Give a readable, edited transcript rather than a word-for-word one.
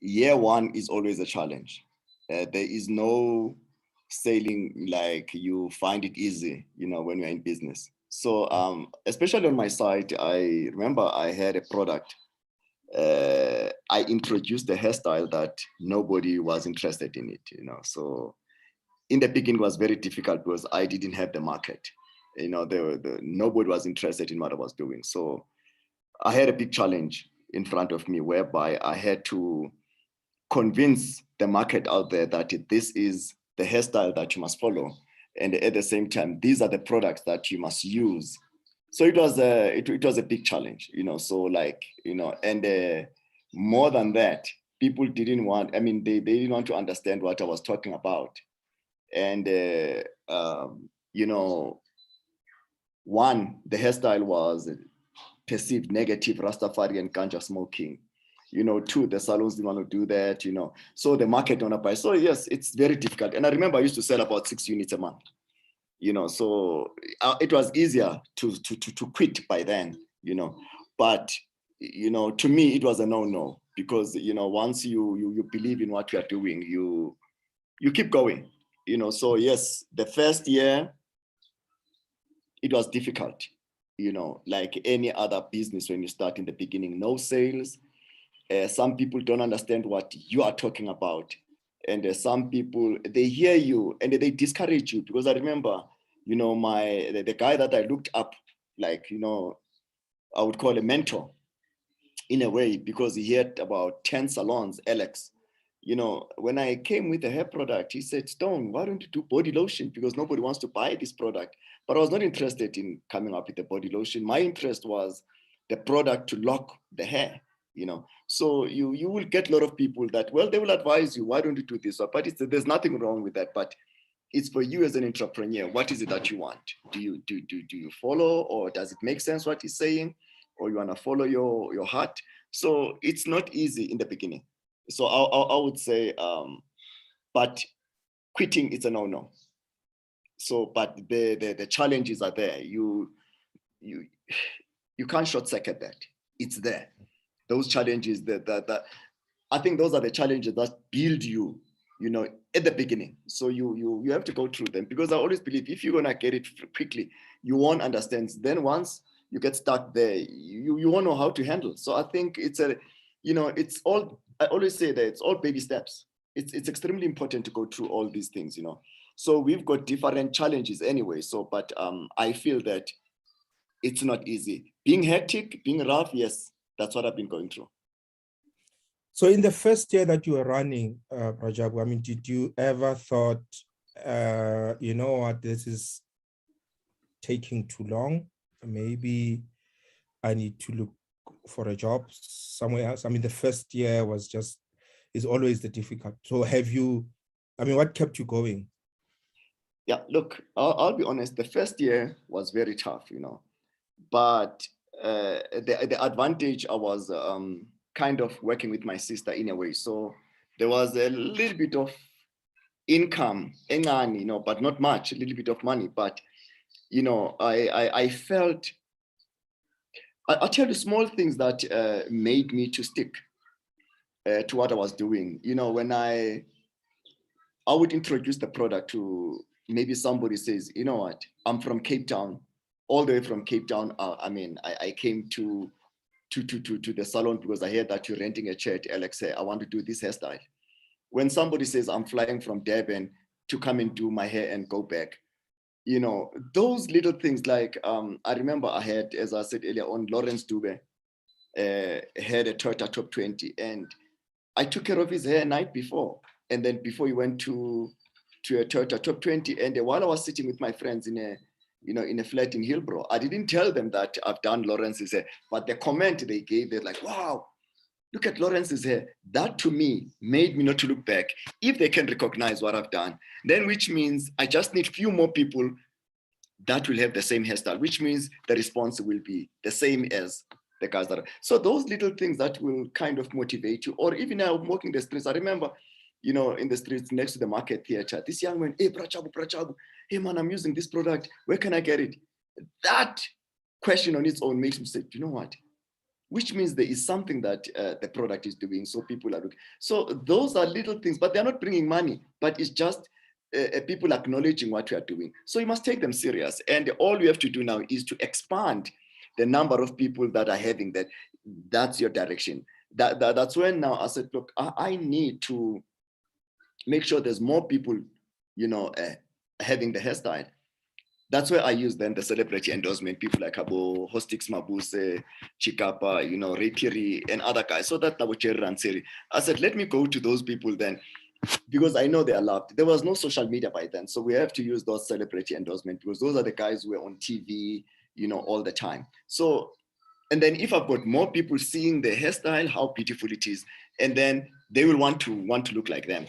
year one is always a challenge. There is no sailing like you find it easy, when you're in business. So especially on my side, I remember I had a product. I introduced a hairstyle that nobody was interested in it. So in the beginning, it was very difficult because I didn't have the market. Nobody was interested in what I was doing. So I had a big challenge in front of me whereby I had to convince the market out there that this is the hairstyle that you must follow, and at the same time these are the products that you must use. So it was a big challenge, so and more than that, people didn't want, they didn't want to understand what I was talking about. And one, the hairstyle was perceived negative, Rastafari and ganja smoking. Two, the salons didn't want to do that, so the market don't apply. So yes, it's very difficult. And I remember I used to sell about 6 units a month, so it was easier to quit by then, but, to me, it was a no, because, once you believe in what you are doing, you keep going, so yes, the first year, it was difficult, like any other business. When you start in the beginning, no sales. Some people don't understand what you are talking about. And some people, they hear you and they discourage you. Because I remember, the guy that I looked up, like, I would call a mentor in a way, because he had about 10 salons, Alex. When I came with a hair product, he said, Stone, why don't you do body lotion? Because nobody wants to buy this product. But I was not interested in coming up with the body lotion. My interest was the product to lock the hair. So you will get a lot of people that, well, they will advise you, why don't you do this? But there's nothing wrong with that. But it's for you as an entrepreneur. What is it that you want? Do you follow, or does it make sense what he's saying, or you want to follow your heart? So it's not easy in the beginning. So I would say, but quitting, it's a no. So, but the challenges are there. You can't short circuit that. It's there. Those challenges that I think those are the challenges that build you, at the beginning. So you have to go through them, because I always believe if you're gonna get it quickly, you won't understand. Then once you get stuck there, you won't know how to handle. So I think it's all, I always say that it's all baby steps. It's extremely important to go through all these things. So we've got different challenges anyway. So, but I feel that it's not easy. Being hectic, being rough, yes, that's what I've been going through. So in the first year that you were running, Jabu, did you ever thought, you know what, this is taking too long? Maybe I need to look for a job somewhere else. The first year is always the difficult. So have you, what kept you going? Yeah, look, I'll be honest, the first year was very tough, but the advantage, I was kind of working with my sister in a way. So there was a little bit of income, but not much, a little bit of money. But, I felt, I'll tell you small things that made me to stick to what I was doing. When I would introduce the product to, maybe somebody says, you know what, I'm from Cape Town, all the way from Cape Town. I came to the salon because I heard that you're renting a chair at Alex. I want to do this hairstyle. When somebody says I'm flying from Durban to come and do my hair and go back, those little things, like I remember I had, as I said earlier on, Lawrence Dube had a Toyota Top 20, and I took care of his hair night before. And then before he went to a Toyota Top 20, and while I was sitting with my friends in a flat in Hillbrow, I didn't tell them that I've done Lawrence's hair, but the comment they gave, they're like, wow, look at Lawrence's hair. That to me made me not to look back. If they can recognize what I've done, then which means I just need few more people that will have the same hairstyle, which means the response will be the same as the guys that are. So those little things that will kind of motivate you. Or even now walking the streets, I remember, in the streets next to the market theater, this young man, hey, Prachabu, hey man, I'm using this product. Where can I get it? That question on its own makes me say, you know what? which means there is something that the product is doing. So people are looking. So those are little things, but they're not bringing money, but it's just people acknowledging what we are doing. So you must take them serious. And all you have to do now is to expand the number of people that are having that. That's your direction. That's when now I said, look, I need to make sure there's more people, having the hairstyle. That's where I use then the celebrity endorsement, people like Abo, Hostix Mabuse, Chikapa, Ray Piri, and other guys. So that Nabucheri Ranseri. I said, let me go to those people then, because I know they are loved. There was no social media by then. So we have to use those celebrity endorsements because those are the guys who are on TV, all the time. So, and then if I've got more people seeing the hairstyle, how beautiful it is, and then they will want to look like them.